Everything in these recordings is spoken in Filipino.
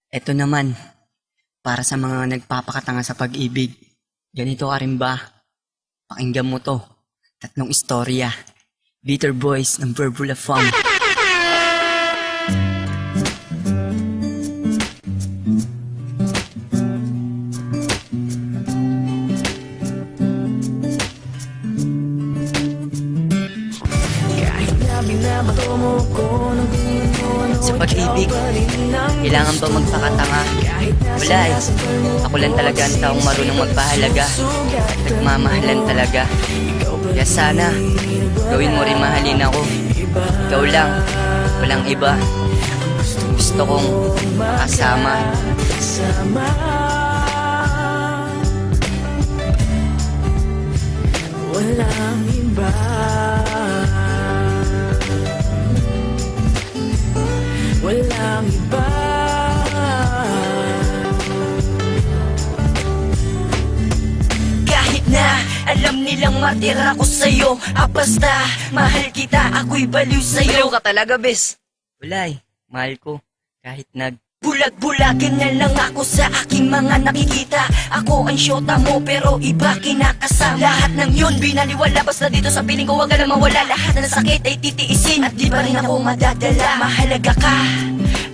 Eto naman, para sa mga nagpapakatanga sa pag-ibig. Ganito ka rin ba? Pakinggan mo to. Tatlong istorya. Bitter Boys ng Verbula Funk. Sa pag-ibig, kailangan ba magpakatanga? Wala eh. Ako lang talaga ang taong marunong magpahalaga at nagmamahalan talaga. Kaya sana, gawin mo rin mahalin ako. Ikaw lang, walang iba. Gusto kong makasama. Walang iba. Walang iba. Kahit na alam nilang matira ko sa'yo, basta mahal kita, ako'y baliw sa'yo. Baliw ka talaga, bes. Wala eh. Mahal ko. Kahit Bulag-bulagan na lang ako sa aking mga nakikita. Ako ang syota mo pero iba kinakasama. Lahat ng yun binaliwala, basta dito sa piling ko wag ka na mawala. Lahat na sakit ay titiisin at di pa rin ako madadala. Mahalaga ka,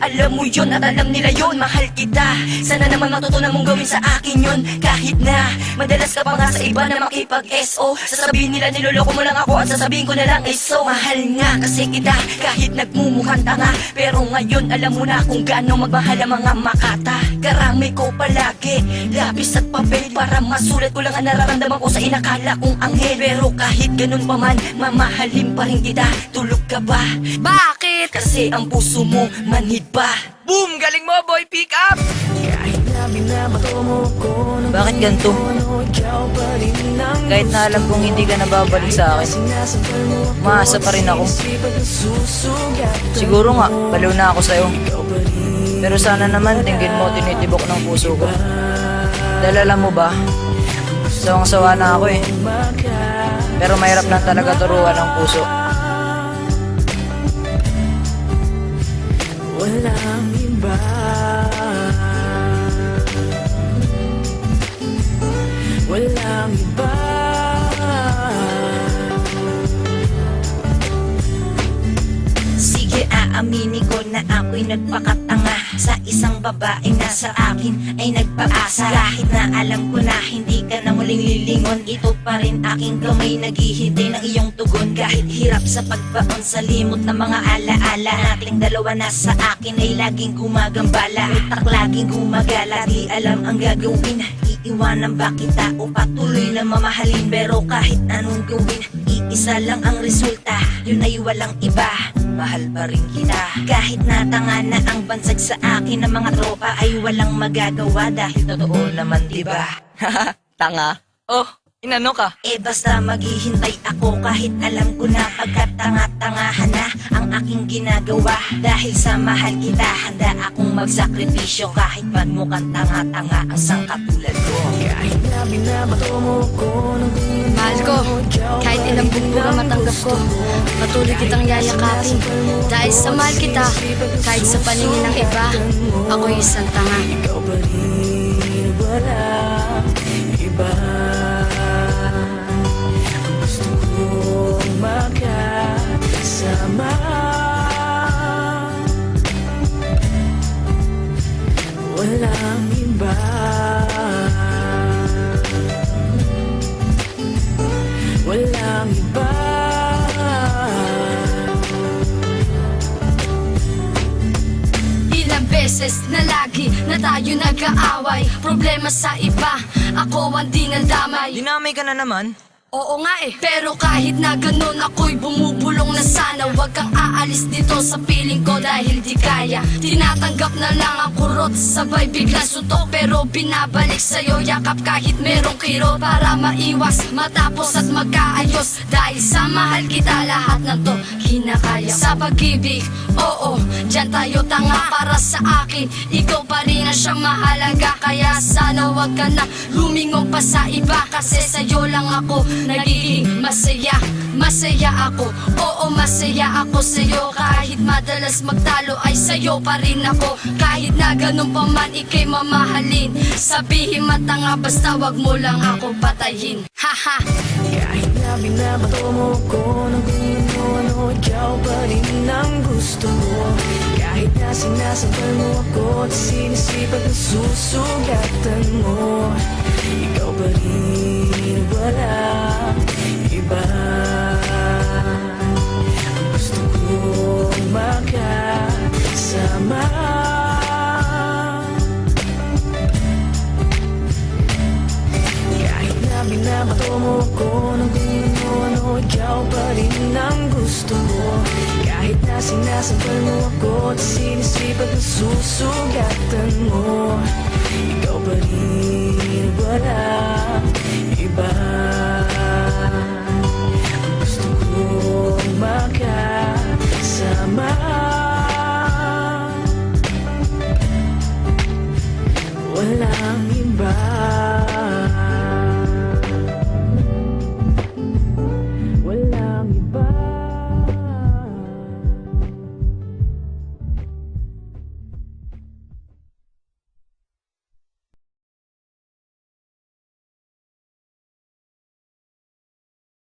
alam mo yun at alam nila yun. Mahal kita, sana naman matutunan mong gawin sa akin yun. Kahit na madalas ka pa nga sa iba na makipag-SO, sasabihin nila niloloko mo lang ako at sasabihin ko na lang ay so. Mahal nga kasi kita kahit nagmumukhang tanga, pero ngayon alam mo na kung gaano magmahal ang mga makata. Karami ko palagi lapis at papel para masulat ko lang ang nararamdaman ko sa inakala kong anghel. Pero kahit ganun pa man, mamahalin pa rin kita. Tulog ka ba? Bakit? Kasi ang puso mo manhid pa. Boom! Galing mo, boy! Pick up! Bakit ganito? Kahit na alam kong hindi ka nababalik sa akin, umaasa pa rin ako. Siguro nga, baliw na ako sa'yo. Pero sana naman tingin mo tinitibok ng puso ko. Dahil alam mo ba, sawang-sawa na ako eh. Pero mahirap lang talaga turuan ng puso. Walang iba. Walang iba. Sige, aaminin ko na ako'y nagpakatanga sa isang babae na sa akin ay nagpaasa. Kahit na alam ko na hindi ka na muling lilingon, ito pa rin aking kamay naghihintay ng iyong tugon. Kahit hirap sa pagbaon sa limot ng mga alaala nating dalawa na sa akin ay laging gumagambala. Utak laging gumagala, di alam ang gagawin. Iiwanan ba kita o patuloy na mamahalin? Pero kahit anong gawin, iisa lang ang resulta, yun ay walang iba. Mahal pa rin kita. Kahit natanga na ang bansag sa akin ng mga tropa, ay walang magagawa dahil totoo naman, diba? Tanga. Oh, inano ka? Eh basta maghihintay ako kahit alam ko na pagkatanga-tangahan na ang aking ginagawa. Dahil sa mahal kita, handa akong magsakripisyo kahit magmukhang tanga-tanga ang sangkatulad ko. Kahit na binabato mo ko ng Mahal ko, kahit ilang bugbog ang matanggap ko, patuloy kitang yayakapin. Dahil sa mahal kita, kahit sa paningin ng iba, ako'y isang tanga. ikaw pa rin, walang iba. Gusto kong makasama. Walang iba. Walang iba. Ilang beses na lagi na tayo nag-aaway, problema sa iba, ako ang di nadamay. Dinamay ka na naman. Oo nga eh, pero kahit na ganun ako'y bumubulong na sana. Huwag kang aalis dito sa piling ko dahil di kaya. Tinatanggap na lang ang kurot, sabay biglang suntok. Pero binabalik sa'yo yakap kahit merong kirot, para maiwas, matapos at magkaayos. Dahil sa mahal kita, lahat ng to kinakaya. Sa pag-ibig, oo, dyan tayo tanga. Para sa akin, ikaw pa rin ang siyang mahalaga. Kaya sana wag ka na lumingon pa sa iba, kasi sa'yo lang ako nagiging masaya. Masaya ako, oo masaya ako sa'yo. Kahit madalas magtalo ay sa'yo pa rin ako. Kahit na ganun pa man ikay mamahalin, sabihin matanga basta wag mo lang ako patayin. Haha. Kahit na binabato mo ko ng kung ano, ikaw pa rin ang gusto mo. Kahit na sinasabal mo ako at sinisipag na susugatan mo, ikaw pa rin, walang iba. Ang gusto kong makasama. Kahit na binabato mo ko ng kung ano, ikaw pa rin ang gusto mo. Kahit na sinasabal mo ako at sinisipag na susugatan mo, ikaw pa rin, walang iba. Ang gusto kong makasama. Walang iba.